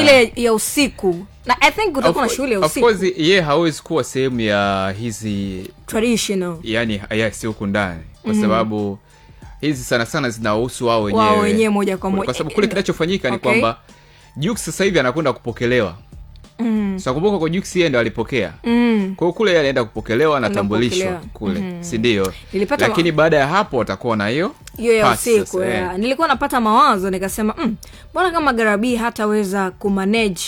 ile ya usiku. Na I think kutakuwa na shule ya usiku. Of course yeye hawezi kuwa sehemu ya hizi traditional. Yani sio huko ndani kwa sababu hizi sana sana zinahusu wao wenyewe moja kwa moja. Kwa sababu kule kinachofanyika ni kwamba Jux sasa hivi anakwenda kupokelewa. Sasa kumbuka kwa Jux yeye ndo alipokea. Kwa hiyo kule yeye anaenda kupokelewa na tambulishwa kule, si ndio? Lakini baada ya hapo atakuwa na hiyo ya usiku. Nilikuwa napata mawazo nikasema, mbona kama Garabi hataweza kumanage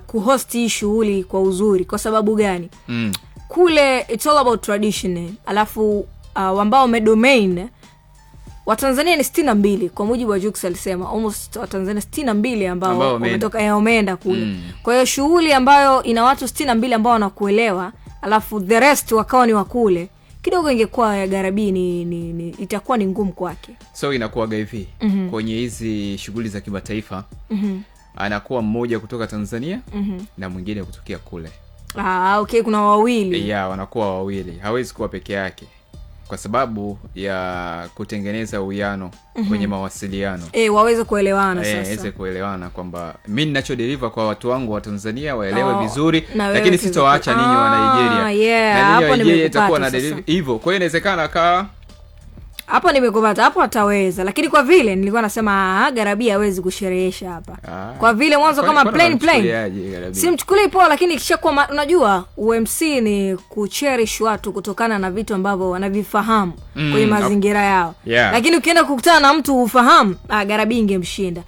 kuhost hii shughuli kwa uzuri? Kwa sababu gani? Kule it's all about tradition. Alafu ambao wamedomain Watanzania ni 62 kwa mujibu wa Jux alisema, almost Watanzania 62 ambao wametoka wameenda kule. Kwa hiyo shughuli ambayo ina watu 62 ambao wanakuelewa, alafu the rest wakawa ni wakule, kidogo ingekuwa ya Garabi ni itakuwa ni ngumu kwake. So inakuwa hivi kwenye hizi shughuli za kimataifa anakuwa mmoja kutoka Tanzania na mwingine kutokea kule. Okay, kuna wawili. Wanakuwa wawili. Hawezi kuwa peke yake kwa sababu ya kutengeneza uwiano kwenye mawasiliano. Waweze kuelewana sasa. Waweze kuelewana kwamba mimi ninacho deliver kwa watu wangu wa Tanzania waelewe vizuri, lakini sitowaacha ninyi wa Nigeria. Na ninyi wa Nigeria itakuwa na deliver hivyo. Kwa hiyo inawezekana hapo nimekupata, hapo ataweza. Lakini kwa vile nilikuwa nasema Garabi hawezi kusherehesha hapa. Kwa vile mwanzo kama plain simchukulie poa, lakini kishakuwa unajua UMC ni kucherish watu kutokana na vitu ambavyo wanavifahamu kwenye mazingira yao. Lakini ukienda kukutana na mtu ufahamu, Garabi ingemshinda.